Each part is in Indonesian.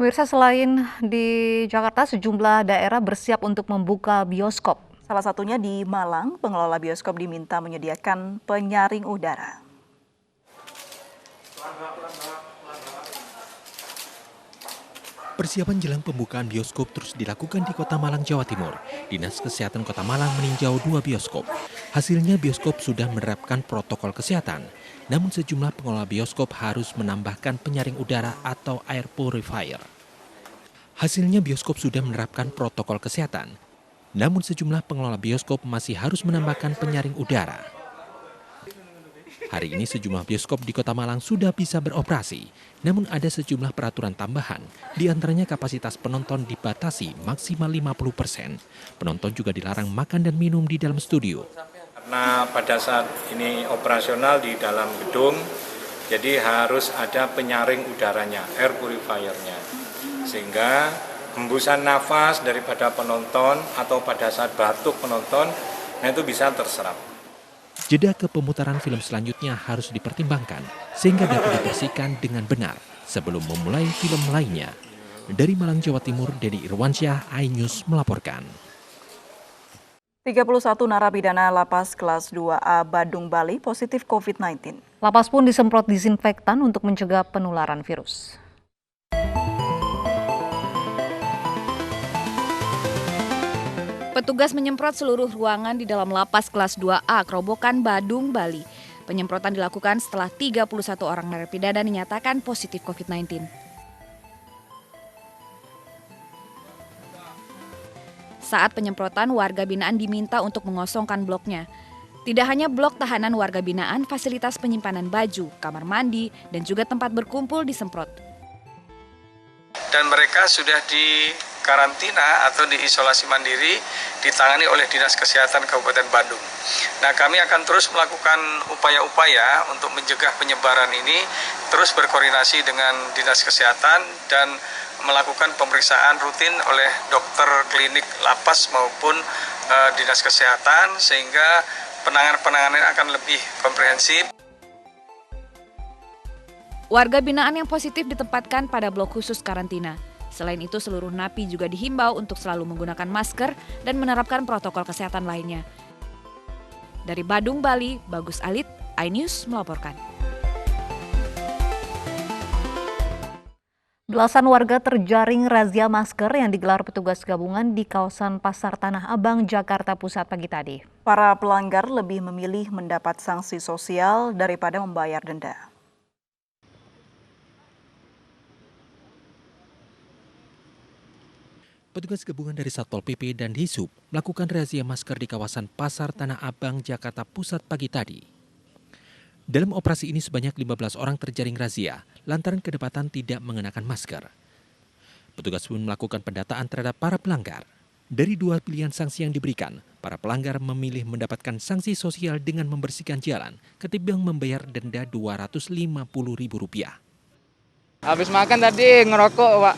Pemirsa, selain di Jakarta, sejumlah daerah bersiap untuk membuka bioskop. Salah satunya di Malang, pengelola bioskop diminta menyediakan penyaring udara. Persiapan jelang pembukaan bioskop terus dilakukan di Kota Malang, Jawa Timur. Dinas Kesehatan Kota Malang meninjau 2 bioskop. Hasilnya bioskop sudah menerapkan protokol kesehatan. Namun sejumlah pengelola bioskop harus menambahkan penyaring udara atau air purifier. Hasilnya bioskop sudah menerapkan protokol kesehatan. Namun sejumlah pengelola bioskop masih harus menambahkan penyaring udara. Hari ini sejumlah bioskop di Kota Malang sudah bisa beroperasi, namun ada sejumlah peraturan tambahan, di antaranya kapasitas penonton dibatasi maksimal 50%. Penonton juga dilarang makan dan minum di dalam studio. Karena pada saat ini operasional di dalam gedung, jadi harus ada penyaring udaranya, air purifier-nya. Sehingga hembusan nafas daripada penonton atau pada saat batuk penonton, itu bisa terserap. Jeda ke pemutaran film selanjutnya harus dipertimbangkan sehingga dapat dibersihkan dengan benar sebelum memulai film lainnya. Dari Malang, Jawa Timur, Dedi Irwansyah, iNews melaporkan. 31 narapidana lapas kelas 2A Badung, Bali positif COVID-19. Lapas pun disemprot disinfektan untuk mencegah penularan virus. Petugas menyemprot seluruh ruangan di dalam lapas kelas 2A Kerobokan, Badung, Bali. Penyemprotan dilakukan setelah 31 orang narapidana dinyatakan positif COVID-19. Saat penyemprotan, warga binaan diminta untuk mengosongkan bloknya. Tidak hanya blok tahanan warga binaan, fasilitas penyimpanan baju, kamar mandi, dan juga tempat berkumpul disemprot. Dan mereka sudah dikarantina atau diisolasi mandiri ditangani oleh Dinas Kesehatan Kabupaten Badung. Nah, kami akan terus melakukan upaya-upaya untuk mencegah penyebaran ini, terus berkoordinasi dengan Dinas Kesehatan dan melakukan pemeriksaan rutin oleh dokter klinik lapas maupun Dinas Kesehatan sehingga penanganan akan lebih komprehensif. Warga binaan yang positif ditempatkan pada blok khusus karantina. Selain itu, seluruh napi juga dihimbau untuk selalu menggunakan masker dan menerapkan protokol kesehatan lainnya. Dari Badung, Bali, Bagus Alit, iNews melaporkan. Belasan warga terjaring razia masker yang digelar petugas gabungan di kawasan Pasar Tanah Abang, Jakarta Pusat pagi tadi. Para pelanggar lebih memilih mendapat sanksi sosial daripada membayar denda. Petugas gabungan dari Satpol PP dan Dishub melakukan razia masker di kawasan Pasar Tanah Abang, Jakarta Pusat pagi tadi. Dalam operasi ini sebanyak 15 orang terjaring razia lantaran kedapatan tidak mengenakan masker. Petugas pun melakukan pendataan terhadap para pelanggar. Dari 2 pilihan sanksi yang diberikan, para pelanggar memilih mendapatkan sanksi sosial dengan membersihkan jalan ketimbang membayar denda Rp250.000. Habis makan tadi ngerokok, Pak.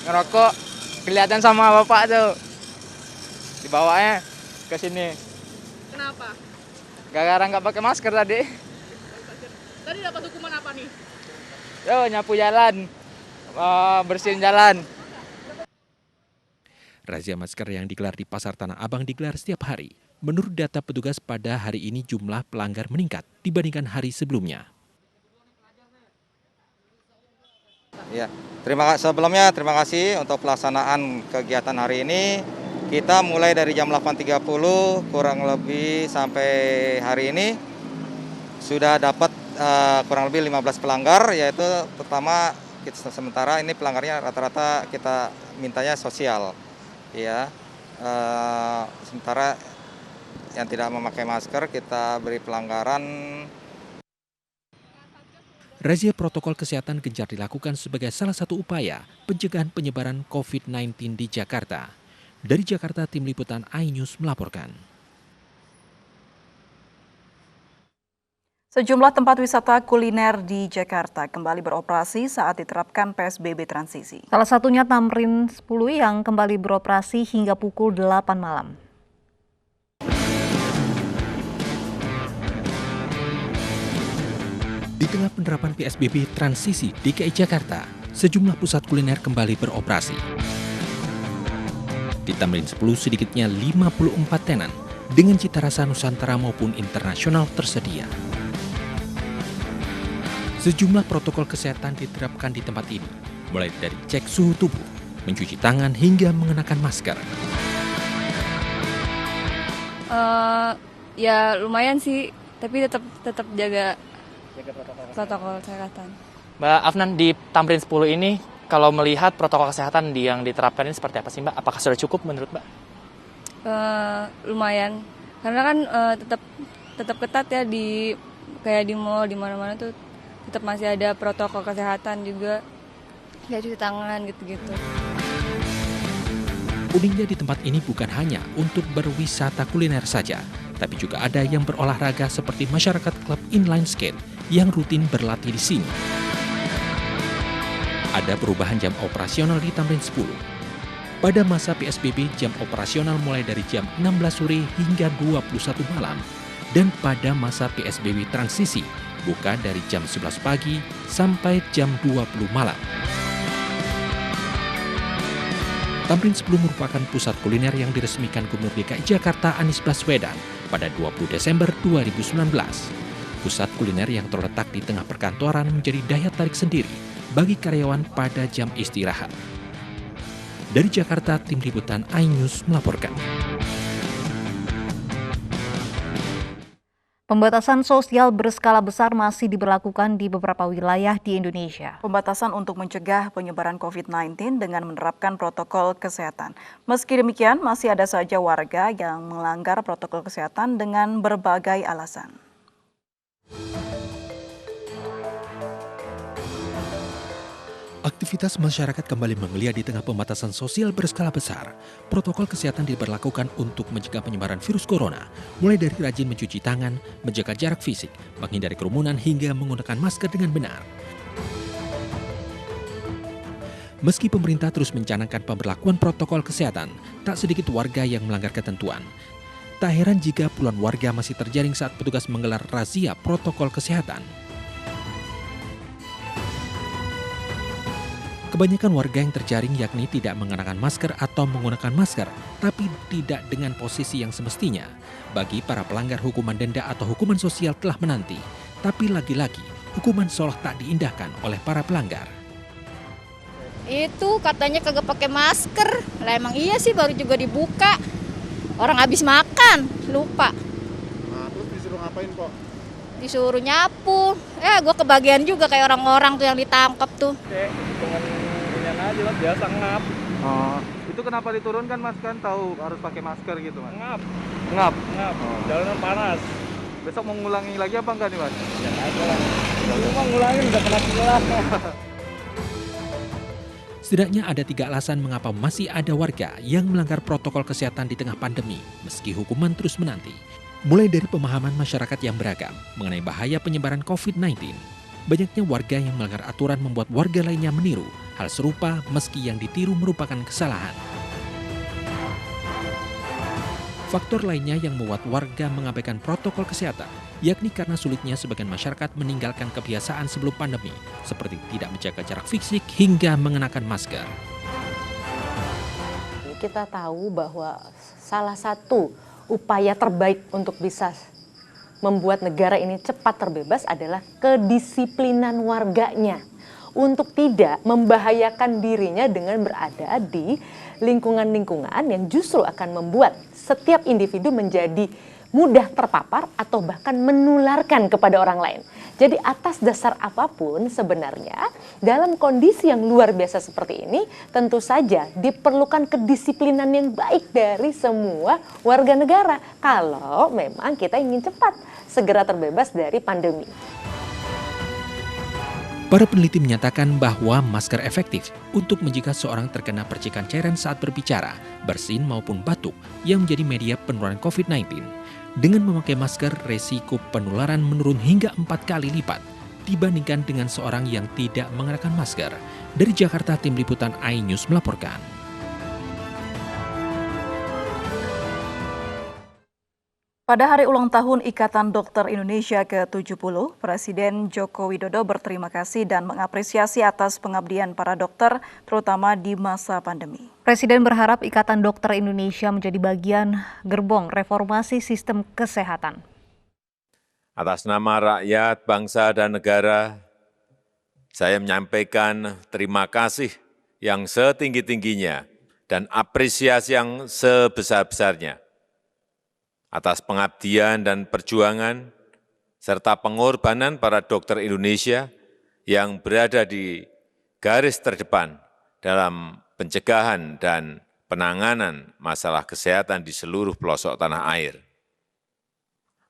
Ngerokok. Kelihatan sama bapak tuh, dibawanya ke sini. Kenapa? Gara-gara nggak pakai masker tadi. Tadi dapat hukuman apa nih? Yo, nyapu jalan, bersihin jalan. Razia masker yang digelar di Pasar Tanah Abang digelar setiap hari. Menurut data petugas pada hari ini jumlah pelanggar meningkat dibandingkan hari sebelumnya. Ya, sebelumnya terima kasih untuk pelaksanaan kegiatan hari ini. Kita mulai dari jam 8.30 kurang lebih sampai hari ini sudah dapat kurang lebih 15 pelanggar, yaitu pertama sementara ini pelanggarnya rata-rata kita mintanya sosial. Ya, sementara yang tidak memakai masker kita beri pelanggaran. Razia protokol kesehatan gencar dilakukan sebagai salah satu upaya pencegahan penyebaran COVID-19 di Jakarta. Dari Jakarta, Tim Liputan iNews melaporkan. Sejumlah tempat wisata kuliner di Jakarta kembali beroperasi saat diterapkan PSBB transisi. Salah satunya Tamrin 10 yang kembali beroperasi hingga pukul 8 malam. Di tengah penerapan PSBB transisi DKI Jakarta, sejumlah pusat kuliner kembali beroperasi. Di Tamrin 10 sedikitnya 54 tenan dengan cita rasa Nusantara maupun internasional tersedia. Sejumlah protokol kesehatan diterapkan di tempat ini, mulai dari cek suhu tubuh, mencuci tangan hingga mengenakan masker. Ya lumayan sih, tapi tetap jaga protokol kesehatan. Mbak Afnan, di Tamrin 10 ini kalau melihat protokol kesehatan yang diterapkan ini seperti apa sih Mbak? Apakah sudah cukup menurut Mbak? Lumayan, karena kan tetap ketat ya kayak di mall di mana-mana tuh tetap masih ada protokol kesehatan juga, kayak cuci tangan gitu-gitu. Uniknya di tempat ini bukan hanya untuk berwisata kuliner saja, tapi juga ada yang berolahraga seperti masyarakat klub inline skate yang rutin berlatih di sini. Ada perubahan jam operasional di Tamrin 10. Pada masa PSBB, jam operasional mulai dari jam 16 sore hingga 21 malam. Dan pada masa PSBB transisi, buka dari jam 11 pagi sampai jam 20 malam. Tamrin 10 merupakan pusat kuliner yang diresmikan Gubernur DKI Jakarta Anies Baswedan pada 20 Desember 2019. Pusat kuliner yang terletak di tengah perkantoran menjadi daya tarik sendiri bagi karyawan pada jam istirahat. Dari Jakarta, tim liputan iNews melaporkan. Pembatasan sosial berskala besar masih diberlakukan di beberapa wilayah di Indonesia. Pembatasan untuk mencegah penyebaran COVID-19 dengan menerapkan protokol kesehatan. Meski demikian, masih ada saja warga yang melanggar protokol kesehatan dengan berbagai alasan. Aktivitas masyarakat kembali menggeliat di tengah pembatasan sosial berskala besar. Protokol kesehatan diberlakukan untuk mencegah penyebaran virus corona, mulai dari rajin mencuci tangan, menjaga jarak fisik, menghindari kerumunan hingga menggunakan masker dengan benar. Meski pemerintah terus mencanangkan pemberlakuan protokol kesehatan, tak sedikit warga yang melanggar ketentuan. Tak heran jika puluhan warga masih terjaring saat petugas menggelar razia protokol kesehatan. Kebanyakan warga yang terjaring yakni tidak mengenakan masker atau menggunakan masker, tapi tidak dengan posisi yang semestinya. Bagi para pelanggar, hukuman denda atau hukuman sosial telah menanti. Tapi lagi-lagi, hukuman seolah tak diindahkan oleh para pelanggar. Itu katanya kagak pakai masker. Lah emang iya sih, baru juga dibuka. Orang habis makan, lupa. Nah, terus disuruh ngapain kok? Disuruh nyapu. Gue kebagian juga kayak orang-orang tuh yang ditangkap tuh. Dengan inian aja lah, biasa ngap. Oh. Itu kenapa diturunkan Mas, kan tahu harus pakai masker gitu Mas? Ngap. Oh. Jalanan panas. Besok mau ngulangi lagi apa enggak nih Mas? Ya ada lah. Cuma ngulangin udah kena silang. Setidaknya ada 3 alasan mengapa masih ada warga yang melanggar protokol kesehatan di tengah pandemi, meski hukuman terus menanti. Mulai dari pemahaman masyarakat yang beragam mengenai bahaya penyebaran COVID-19. Banyaknya warga yang melanggar aturan membuat warga lainnya meniru hal serupa meski yang ditiru merupakan kesalahan. Faktor lainnya yang membuat warga mengabaikan protokol kesehatan, yakni karena sulitnya sebagian masyarakat meninggalkan kebiasaan sebelum pandemi, seperti tidak menjaga jarak fisik hingga mengenakan masker. Kita tahu bahwa salah satu upaya terbaik untuk bisa membuat negara ini cepat terbebas adalah kedisiplinan warganya untuk tidak membahayakan dirinya dengan berada di lingkungan-lingkungan yang justru akan membuat setiap individu menjadi mudah terpapar atau bahkan menularkan kepada orang lain. Jadi atas dasar apapun sebenarnya dalam kondisi yang luar biasa seperti ini tentu saja diperlukan kedisiplinan yang baik dari semua warga negara kalau memang kita ingin cepat segera terbebas dari pandemi. Para peneliti menyatakan bahwa masker efektif untuk mencegah seorang terkena percikan cairan saat berbicara, bersin maupun batuk yang menjadi media penularan COVID-19. Dengan memakai masker, resiko penularan menurun hingga 4 kali lipat dibandingkan dengan seorang yang tidak mengenakan masker. Dari Jakarta, tim liputan iNews melaporkan. Pada hari ulang tahun Ikatan Dokter Indonesia ke-70, Presiden Joko Widodo berterima kasih dan mengapresiasi atas pengabdian para dokter, terutama di masa pandemi. Presiden berharap Ikatan Dokter Indonesia menjadi bagian gerbong reformasi sistem kesehatan. Atas nama rakyat, bangsa, dan negara, saya menyampaikan terima kasih yang setinggi-tingginya dan apresiasi yang sebesar-besarnya atas pengabdian dan perjuangan serta pengorbanan para dokter Indonesia yang berada di garis terdepan dalam pencegahan dan penanganan masalah kesehatan di seluruh pelosok tanah air.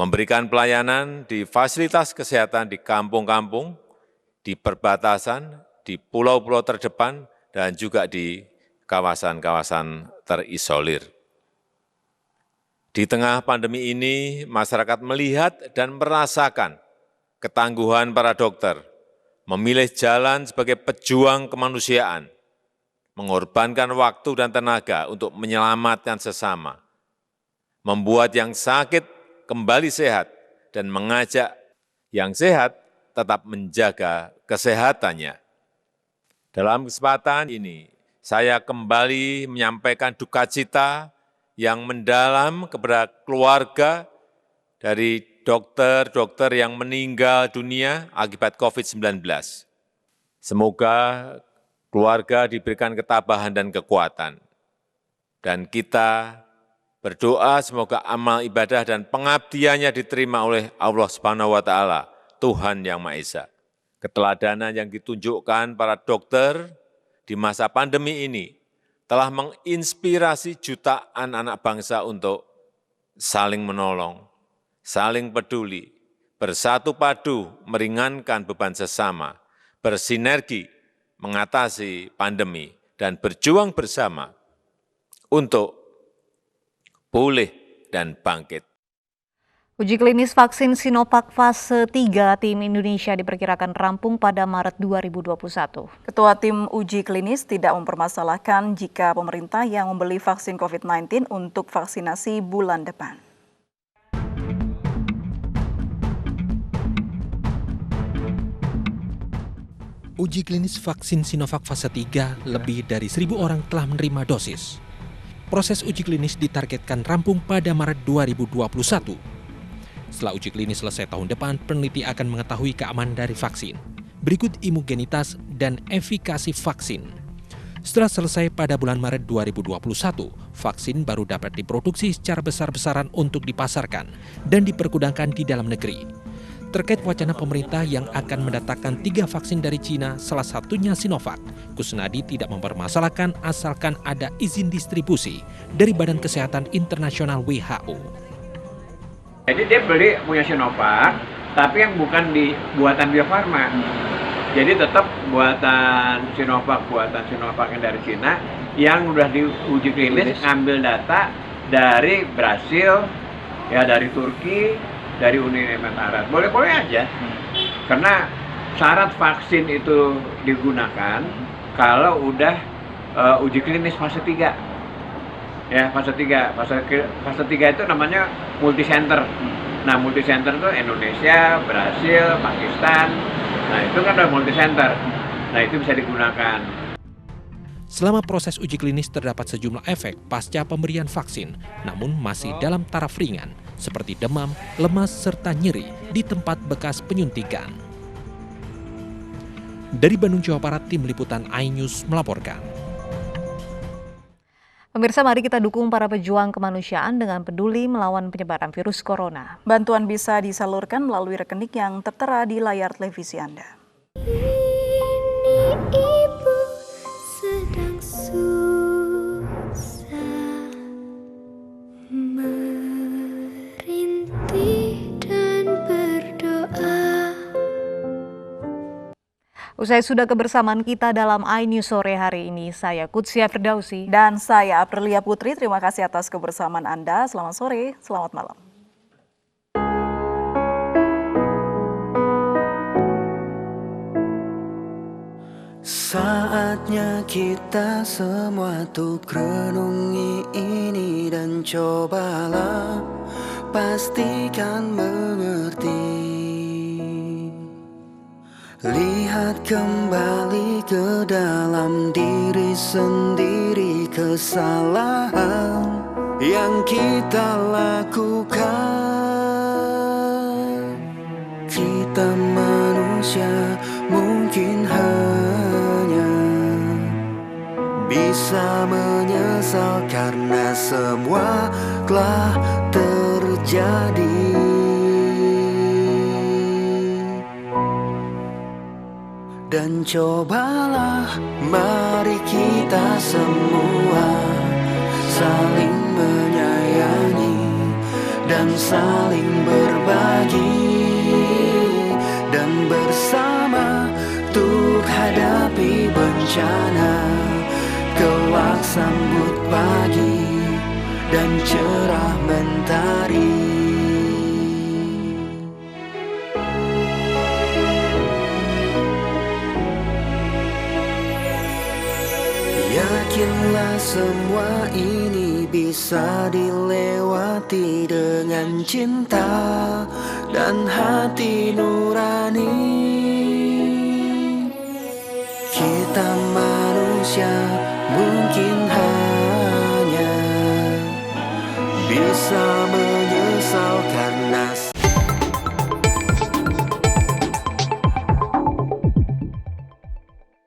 Memberikan pelayanan di fasilitas kesehatan di kampung-kampung, di perbatasan, di pulau-pulau terdepan, dan juga di kawasan-kawasan terisolir. Di tengah pandemi ini, masyarakat melihat dan merasakan ketangguhan para dokter, memilih jalan sebagai pejuang kemanusiaan, mengorbankan waktu dan tenaga untuk menyelamatkan sesama, membuat yang sakit kembali sehat, dan mengajak yang sehat tetap menjaga kesehatannya. Dalam kesempatan ini, saya kembali menyampaikan duka cita yang mendalam kepada keluarga dari dokter-dokter yang meninggal dunia akibat COVID-19. Semoga keluarga diberikan ketabahan dan kekuatan. Dan kita berdoa semoga amal ibadah dan pengabdiannya diterima oleh Allah Subhanahu wa Ta'ala, Tuhan Yang Maha Esa. Keteladanan yang ditunjukkan para dokter di masa pandemi ini telah menginspirasi jutaan anak bangsa untuk saling menolong, saling peduli, bersatu padu meringankan beban sesama, bersinergi mengatasi pandemi, dan berjuang bersama untuk pulih dan bangkit. Uji klinis vaksin Sinovac fase 3 tim Indonesia diperkirakan rampung pada Maret 2021. Ketua tim uji klinis tidak mempermasalahkan jika pemerintah yang membeli vaksin COVID-19 untuk vaksinasi bulan depan. Uji klinis vaksin Sinovac fase 3 lebih dari 1.000 orang telah menerima dosis. Proses uji klinis ditargetkan rampung pada Maret 2021. Setelah uji klinis selesai tahun depan, peneliti akan mengetahui keamanan dari vaksin. Berikut imugenitas dan efikasi vaksin. Setelah selesai pada bulan Maret 2021, vaksin baru dapat diproduksi secara besar-besaran untuk dipasarkan dan dipergunakan di dalam negeri. Terkait wacana pemerintah yang akan mendatangkan 3 vaksin dari Cina, salah satunya Sinovac, Kusnadi tidak mempermasalahkan asalkan ada izin distribusi dari Badan Kesehatan Internasional WHO. Jadi dia beli punya Sinovac, tapi yang bukan di buatan Bio Farma. Jadi tetap buatan Sinovac yang dari Cina, yang udah diuji klinis ngambil data dari Brasil, ya dari Turki, dari Uni Emirat Arab. Boleh-boleh aja, karena syarat vaksin itu digunakan kalau udah uji klinis fase 3. Ya, fase 3 itu namanya multicenter. Nah, multicenter itu Indonesia, Brasil, Pakistan. Nah, itu kan udah multicenter. Nah, itu bisa digunakan. Selama proses uji klinis terdapat sejumlah efek pasca pemberian vaksin, namun masih dalam taraf ringan, seperti demam, lemas, serta nyeri di tempat bekas penyuntikan. Dari Bandung, Jawa Barat, tim liputan iNews melaporkan. Pemirsa, mari kita dukung para pejuang kemanusiaan dengan peduli melawan penyebaran virus corona. Bantuan bisa disalurkan melalui rekening yang tertera di layar televisi Anda. Ibu sedang susah merintih dan berdoa. Usai sudah kebersamaan kita dalam iNews sore hari ini, saya Kutsia Firdausi. Dan saya Aprilia Putri, terima kasih atas kebersamaan Anda. Selamat sore, selamat malam. Saatnya kita semua tuh renungi ini dan cobalah pastikan mengerti. Lihat kembali ke dalam diri sendiri kesalahan yang kita lakukan. Kita manusia mungkin hanya bisa menyesal karena semua telah terjadi. Dan cobalah mari kita semua saling menyayangi dan saling berbagi, dan bersama untuk hadapi bencana. Kelak sambut pagi dan cerah mentari. Yakinlah semua ini bisa dilewati dengan cinta dan hati nurani. Kita manusia mungkin hanya bisa